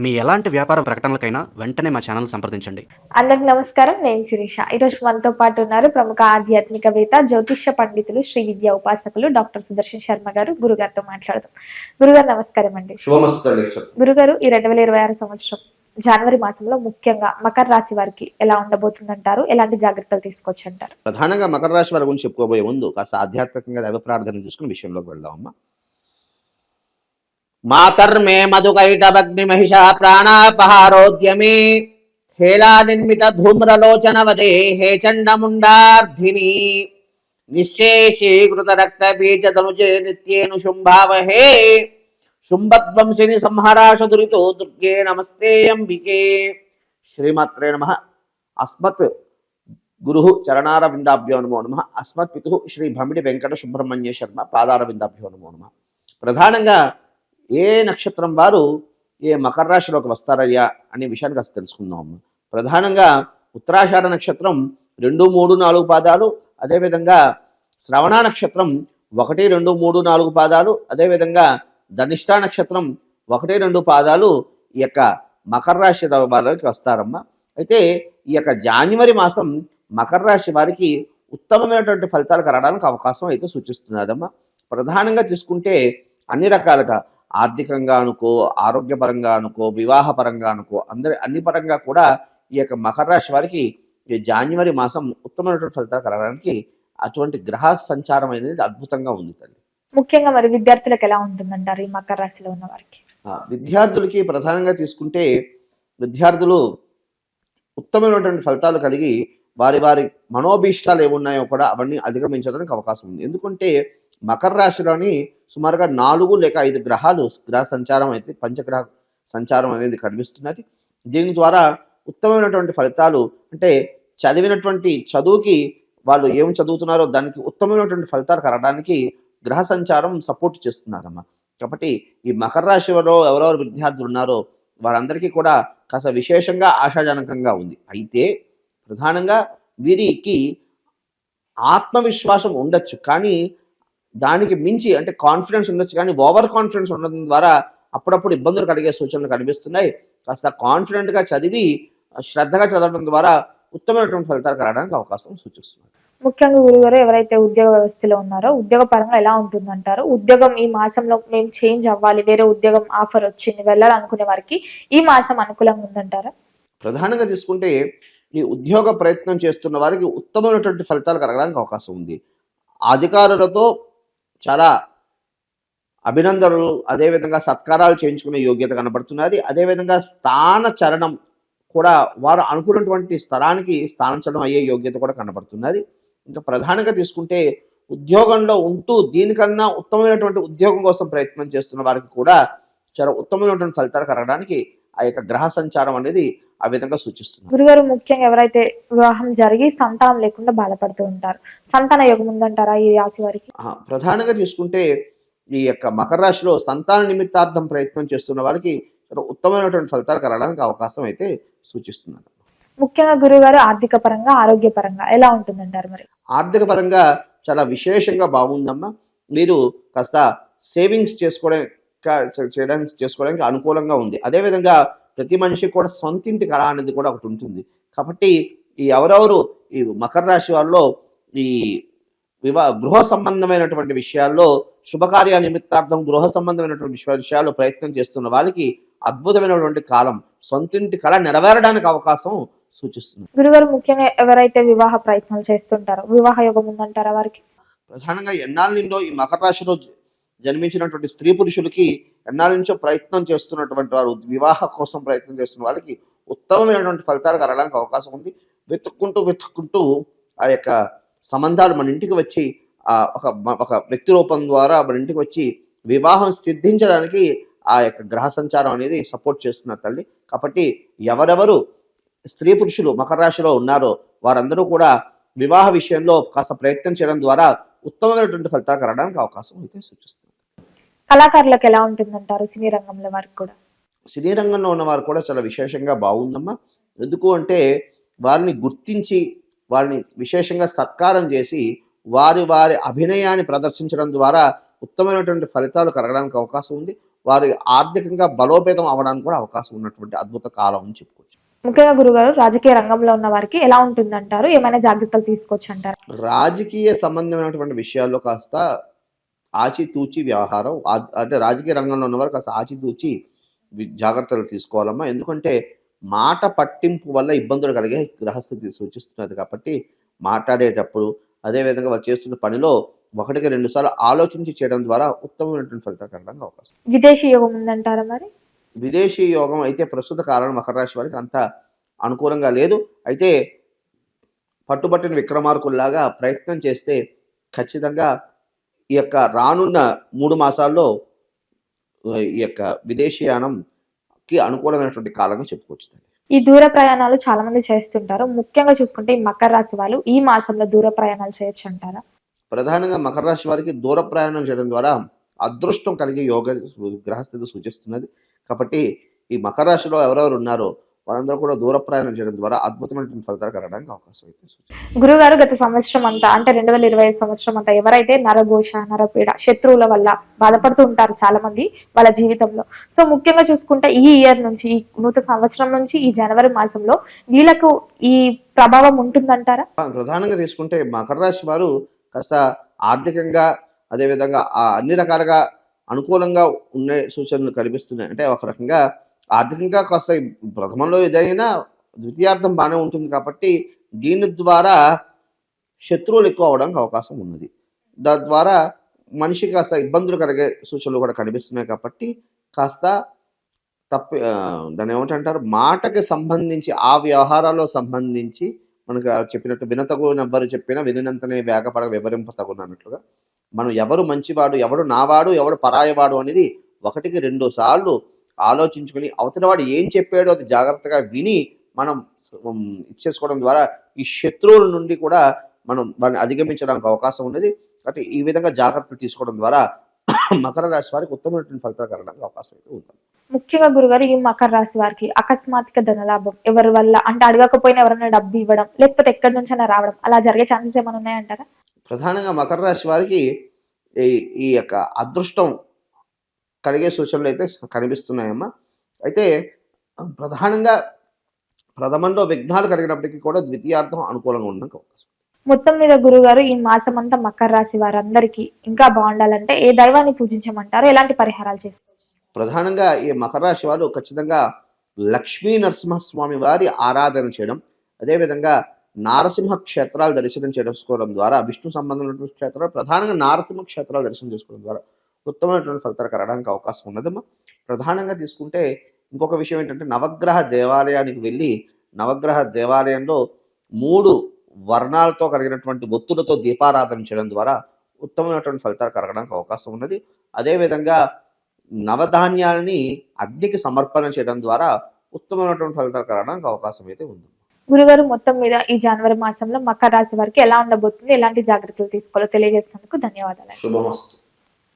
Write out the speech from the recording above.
మీ ఎలాంటి వ్యాపార ప్రకటనలకైనా వెంటనే మా ఛానల్ సంప్రదించండి. అందరికి నమస్కారం. నేను శిరీష. ఈరోజు మనతో పాటు ఉన్నారు ప్రముఖ ఆధ్యాత్మికవేత్త, జ్యోతిష్య పండితులు, శ్రీ విద్యా ఉపాసకులు డాక్టర్ సుదర్శన్ శర్మ గారు. గురుగారితో మాట్లాడదాం. గురుగారు నమస్కారం అండి. గురుగారు, ఈ 2026 సంవత్సరం జనవరి మాసంలో ముఖ్యంగా మకర రాశి వారికి ఎలా ఉండబోతుందంటారు? ఎలాంటి జాగ్రత్తలు తీసుకోవచ్చు అంటారు? ప్రధానంగా మకర రాశి వారి గురించి చెప్పుకోబోయే ముందు కాస్త ఆధ్యాత్మికంగా దైవ ప్రార్థన తీసుకుని విషయంలోకి వెళ్దామమ్మా. మాతర్మే మధుకైటభగ్ని మహిషా ప్రాణాపహారోద్యమే హేళా నిర్మిత ధూమ్రలోచనవదే హే చండముండార్ధిని నిశ్శేషీకృత రక్త బీజ ధనుజే నిత్యేను శుంభావహే శుంభద్వంశిని సంహరాశ దురితో దుర్గే నమస్తే అంబికే. శ్రీమాత్రే నమః. అస్మత్ గురు చరణారవిందాభ్యో నమో నమః. అస్మత్ పితు శ్రీ భమిడి వెంకట సుబ్రహ్మణ్య శర్మ పాదారవిందాభ్యో నమో నమః. ప్రధానంగా ఏ నక్షత్రం వారు ఏ మకర రాశిలోకి వస్తారయ్యా అనే విషయాన్ని కాస్త తెలుసుకుందాం. ప్రధానంగా ఉత్తరాషాఢ నక్షత్రం 2, 3, 4 పాదాలు, అదేవిధంగా శ్రవణ నక్షత్రం 1, 2, 3, 4 పాదాలు, అదేవిధంగా ధనిష్ఠా నక్షత్రం 1, 2 పాదాలు ఈ యొక్క మకర రాశి వారికి వస్తారమ్మా. అయితే ఈ యొక్క జనవరి మాసం మకర రాశి వారికి ఉత్తమమైనటువంటి ఫలితాలు కలగడానికి అవకాశం అయితే సూచిస్తున్నదమ్మా. ప్రధానంగా తీసుకుంటే అన్ని రకాలుగా ఆర్థికంగా అనుకో, ఆరోగ్యపరంగా అనుకో, వివాహపరంగా అనుకో, అన్ని పరంగా కూడా ఈ యొక్క మకర రాశి వారికి ఈ జనవరి మాసం ఉత్తమమైనటువంటి ఫలితాలు కలగడానికి అటువంటి గ్రహ సంచారం అనేది అద్భుతంగా ఉంది తల్లి. ముఖ్యంగా మరి విద్యార్థులకు ఎలా ఉంటుందంటారు ఈ మకర రాశిలో ఉన్న వారికి? విద్యార్థులకి ప్రధానంగా తీసుకుంటే విద్యార్థులు ఉత్తమమైనటువంటి ఫలితాలు కలిగి వారి వారి మనోభీష్టాలు ఏమున్నాయో కూడా అవన్నీ అధిగమించడానికి అవకాశం ఉంది. ఎందుకంటే మకర రాశిలోని సుమారుగా 4 లేక 5 గ్రహాలు గ్రహ సంచారం అయితే పంచగ్రహ సంచారం అనేది కనిపిస్తున్నది. దీని ద్వారా ఉత్తమమైనటువంటి ఫలితాలు అంటే చదివినటువంటి చదువుకి వాళ్ళు ఏం చదువుతున్నారో దానికి ఉత్తమమైనటువంటి ఫలితాలు కలగడానికి గ్రహ సంచారం సపోర్ట్ చేస్తున్నారమ్మా. కాబట్టి ఈ మకర రాశిలో ఎవరెవరు విద్యార్థులు ఉన్నారో వారందరికీ కూడా కాస్త విశేషంగా ఆశాజనకంగా ఉంది. అయితే ప్రధానంగా వీరికి ఆత్మవిశ్వాసం ఉండొచ్చు, కానీ దానికి మించి అంటే కాన్ఫిడెన్స్ ఉండొచ్చు, కానీ ఓవర్ కాన్ఫిడెన్స్ ఉండడం ద్వారా అప్పుడప్పుడు ఇబ్బందులు కలిగే సూచనలు కనిపిస్తున్నాయి. కాస్త కాన్ఫిడెంట్గా చదివి శ్రద్ధగా చదవడం ద్వారా ఉత్తమమైనటువంటి ఫలితాలు కలగడానికి అవకాశం సూచిస్తుంది. ముఖ్యంగా గురుగారు, ఎవరైతే ఉద్యోగ వ్యవస్థలో ఉన్నారో ఉద్యోగ పరంగా ఎలా ఉంటుందంటారు? ఉద్యోగం ఈ మాసంలో మేము చేంజ్ అవ్వాలి, వేరే ఉద్యోగం ఆఫర్ వచ్చింది, వెళ్ళాలనుకునే వారికి ఈ మాసం అనుకూలంగా ఉందంటారా? ప్రధానంగా తీసుకుంటే ఈ ఉద్యోగ ప్రయత్నం చేస్తున్న వారికి ఉత్తమమైనటువంటి ఫలితాలు కలగడానికి అవకాశం ఉంది. అధికారులతో చాలా అభినందనలు, అదేవిధంగా సత్కారాలు చేయించుకునే యోగ్యత కనబడుతున్నది. అదేవిధంగా స్థాన చలనం కూడా వారు అనుకున్నటువంటి స్థలానికి స్థానచలనం అయ్యే యోగ్యత కూడా కనబడుతున్నది. ఇంకా ప్రధానంగా తీసుకుంటే ఉద్యోగంలో ఉంటూ దీనికన్నా ఉత్తమమైనటువంటి ఉద్యోగం కోసం ప్రయత్నం చేస్తున్న వారికి కూడా చాలా ఉత్తమమైనటువంటి ఫలితాలు కలగడానికి ఆ యొక్క గ్రహ సంచారం అనేది ఆ విధంగా సూచిస్తుంది. గురుగారు, ముఖ్యంగా ఎవరైతే వివాహం జరిగి సంతానం లేకుండా బాధపడుతూ ఉంటారు, సంతాన యోగం ఉందంటారా ఈ రాశి వారికి? ప్రధానంగా తీసుకుంటే ఈ యొక్క మకర రాశిలో సంతాన నిమిత్తార్థం ప్రయత్నం చేస్తున్న వారికి ఉత్తమమైనటువంటి ఫలితాలు కలగడానికి అవకాశం అయితే సూచిస్తున్నారు. ముఖ్యంగా గురుగారు, ఆర్థిక పరంగా, ఆరోగ్య పరంగా ఎలా ఉంటుందంటారు? మరి ఆర్థిక పరంగా చాలా విశేషంగా బాగుందమ్మా. మీరు కాస్త సేవింగ్స్ చేసుకోవడానికి అనుకూలంగా ఉంది. అదేవిధంగా ప్రతి మనిషికి కూడా సొంతింటి కళ అనేది కూడా ఒకటి ఉంటుంది. కాబట్టి ఈ ఎవరెవరు ఈ మకర రాశి వాళ్ళలో ఈ గృహ సంబంధమైనటువంటి విషయాల్లో శుభకార్య నిమిత్తార్థం గృహ సంబంధమైనటువంటి విషయాల్లో ప్రయత్నం చేస్తున్న వాళ్ళకి అద్భుతమైనటువంటి కాలం, సొంతింటి కళ నెరవేరడానికి అవకాశం సూచిస్తుంది. గురుగారు, ముఖ్యంగా ఎవరైతే వివాహ ప్రయత్నాలు చేస్తుంటారో వివాహ యోగం ఉందంటారా వారికి? ప్రధానంగా ఎన్నాళ్ళ నుండో ఈ మకర రాశిలో జన్మించినటువంటి స్త్రీ పురుషులకి ఎన్నాళ్ళ నుంచో ప్రయత్నం చేస్తున్నటువంటి వారు, వివాహ కోసం ప్రయత్నం చేస్తున్న వాళ్ళకి ఉత్తమమైనటువంటి ఫలితాలు కలగడానికి అవకాశం ఉంది. వెతుక్కుంటూ ఆ యొక్క సంబంధాలు మన ఇంటికి వచ్చి ఒక వ్యక్తి రూపం ద్వారా మన ఇంటికి వచ్చి వివాహం సిద్ధించడానికి ఆ యొక్క గ్రహ సంచారం అనేది సపోర్ట్ చేస్తున్నారు తల్లి. కాబట్టి ఎవరెవరు స్త్రీ పురుషులు మకర రాశిలో ఉన్నారో వారందరూ కూడా వివాహ విషయంలో కాస్త ప్రయత్నం చేయడం ద్వారా ఉత్తమమైనటువంటి ఫలితాలు కలగడానికి అవకాశం అయితే సూచిస్తుంది. కళాకారులకు ఎలా ఉంటుందంటారు? సినీ రంగంలో వారికి కూడా? సినీ రంగంలో ఉన్న వారు కూడా చాలా విశేషంగా బాగుందమ్మా. ఎందుకు అంటే వారిని గుర్తించి వారిని విశేషంగా సత్కారం చేసి వారి అభినయాన్ని ప్రదర్శించడం ద్వారా ఉత్తమమైనటువంటి ఫలితాలు కలగడానికి అవకాశం ఉంది. వారి ఆర్థికంగా బలోపేతం అవడానికి కూడా అవకాశం ఉన్నటువంటి అద్భుత కాలం అని చెప్పుకోవచ్చు. ముఖ్యంగా గురుగారు రాజకీయ రంగంలో ఉన్న వారికి ఎలా ఉంటుందంటారు? ఏమైనా జాగ్రత్తలు తీసుకోవచ్చు అంటారు? రాజకీయ సంబంధమైనటువంటి విషయాల్లో కాస్త ఆచితూచి వ్యవహారం, అంటే రాజకీయ రంగంలో ఉన్నవారు కాస్త ఆచితూచి జాగ్రత్తలు తీసుకోవాలమ్మా. ఎందుకంటే మాట పట్టింపు వల్ల ఇబ్బందులు కలిగే గ్రహస్థితి సూచిస్తున్నది కాబట్టి మాట్లాడేటప్పుడు, అదేవిధంగా వారు చేస్తున్న పనిలో 1-2 సార్లు ఆలోచించి చేయడం ద్వారా ఉత్తమమైనటువంటి ఫలితాలు కలగడానికి అవకాశం. విదేశీ యోగం ఉందంటారా మరి? విదేశీ యోగం అయితే ప్రస్తుత కాలంలో మకర రాశి వారికి అంత అనుకూలంగా లేదు. అయితే పట్టుబట్టిన విక్రమార్కుల్లాగా ప్రయత్నం చేస్తే ఖచ్చితంగా ఈ యొక్క రానున్న 3 మాసాల్లో ఈ యొక్క విదేశీయానంకి అనుకూలమైనటువంటి కాలంగా చెప్పుకోవచ్చు. ఈ దూర ప్రయాణాలు చాలా మంది చేస్తుంటారు. ముఖ్యంగా చూసుకుంటే ఈ మకర రాశి వాళ్ళు ఈ మాసంలో దూర ప్రయాణాలు చేయొచ్చు అంటారా? ప్రధానంగా మకర రాశి వారికి దూర ప్రయాణం చేయడం ద్వారా అదృష్టం కలిగే యోగ గ్రహస్థితి సూచిస్తున్నది. కాబట్టి ఈ మకర రాశిలో ఎవరెవరు ఉన్నారో వారందరూ కూడా దూర ప్రయాణం చేయడం ద్వారా అద్భుతమైనటువంటి ఫలితాలు కలగడానికి అవకాశం అయితే సూచిస్తుంది. గురుగారు గత సంవత్సరం అంతా అంటే 2025 సంవత్సరం అంతా ఎవరైతే నరఘోష, నరపీడ, శత్రువుల వల్ల బాధపడుతూ ఉంటారు చాలా మంది వాళ్ళ జీవితంలో. సో ముఖ్యంగా చూసుకుంటే ఈ ఇయర్ నుంచి, ఈ నూతన సంవత్సరం నుంచి ఈ జనవరి మాసంలో వీళ్ళకు ఈ ప్రభావం ఉంటుందంటారా? ప్రధానంగా తీసుకుంటే మకర రాశి వారు కాస్త ఆర్థికంగా, అదేవిధంగా అన్ని రకాలుగా అనుకూలంగా ఉండే సూచనలు కనిపిస్తున్నాయి. అంటే ఒక రకంగా ఆర్థికంగా కాస్త ప్రథమంలో ఏదైనా ద్వితీయార్థం బాగానే ఉంటుంది కాబట్టి దీని ద్వారా శత్రువులు ఎక్కువ అవడానికి అవకాశం ఉన్నది. దాని ద్వారా మనిషికి కాస్త ఇబ్బందులు కలిగే సూచనలు కూడా కనిపిస్తున్నాయి కాబట్టి కాస్త దాన్ని ఏమంటారు, మాటకి సంబంధించి ఆ వ్యవహారాల్లో సంబంధించి మనకు చెప్పినట్టు వినతగునెవ్వరు చెప్పినా వినినంతనే వేగపడ వివరింపతగునన్నట్లుగా మనం ఎవరు మంచివాడు, ఎవడు నావాడు, ఎవడు పరాయవాడు అనేది 1-2 సార్లు ఆలోచించుకొని అవతల వాడు ఏం చెప్పాడో అది జాగ్రత్తగా విని మనం ఇచ్చేసుకోవడం ద్వారా ఈ శత్రువుల నుండి కూడా మనం వారిని అధిగమించడానికి అవకాశం ఉన్నది. కాబట్టి ఈ విధంగా జాగ్రత్తలు తీసుకోవడం ద్వారా మకర రాశి వారికి ఉత్తమమైనటువంటి ఫలితాలు కలగడానికి అవకాశం అయితే ఉంటుంది. ముఖ్యంగా గురుగారు ఈ మకర రాశి వారికి అకస్మాత్తుగా ధనలాభం ఎవరి వల్ల అంటే అడగకపోయినా ఎవరైనా డబ్బు ఇవ్వడం, లేకపోతే ఎక్కడి నుంచైనా రావడం అలా జరిగే ఛాన్సెస్ ఏమైనా ఉన్నాయంటారా? ప్రధానంగా మకర రాశి వారికి ఈ యొక్క అదృష్టం కలిగే సూచనలు అయితే కనిపిస్తున్నాయమ్మా. అయితే ప్రధానంగా ప్రథమంలో విఘ్నాలు కలిగినప్పటికీ కూడా ద్వితీయార్థం అనుకూలంగా ఉండడానికి అవకాశం. మొత్తం మీద గురుగారు ఈ మాసం అంతా మకర రాశి వారందరికీ ఇంకా బాగుండాలంటే ఏ దైవాన్ని పూజించమంటారు? ఎలాంటి పరిహారాలు చేసుకోవచ్చు? ప్రధానంగా ఈ మకర రాశి వారు ఖచ్చితంగా లక్ష్మీ నరసింహస్వామి వారి ఆరాధన చేయడం, అదేవిధంగా నారసింహ క్షేత్రాలు దర్శనం చేసుకోవడం ద్వారా, విష్ణు సంబంధమైనటువంటి క్షేత్రాలు ప్రధానంగా నారసింహ క్షేత్రాలు దర్శనం చేసుకోవడం ద్వారా ఉత్తమమైనటువంటి ఫలితాలు కలగడానికి అవకాశం ఉన్నదమ్మా. ప్రధానంగా తీసుకుంటే ఇంకొక విషయం ఏంటంటే నవగ్రహ దేవాలయానికి వెళ్ళి నవగ్రహ దేవాలయంలో 3 వర్ణాలతో కలిగినటువంటి ఒత్తులతో దీపారాధన చేయడం ద్వారా ఉత్తమమైనటువంటి ఫలితాలు కలగడానికి అవకాశం ఉన్నది. అదేవిధంగా నవధాన్యాలని అగ్నికి సమర్పణ చేయడం ద్వారా ఉత్తమమైనటువంటి ఫలితాలు కలగడానికి అవకాశం అయితే ఉంది. గురుగారు మొత్తం మీద ఈ జనవరి మాసంలో మకర రాశి వారికి ఎలా ఉండబోతుంది, ఎలాంటి జాగ్రత్తలు తీసుకోవాలో తెలియజేసినందుకు ధన్యవాదాలు. శుభమస్తు.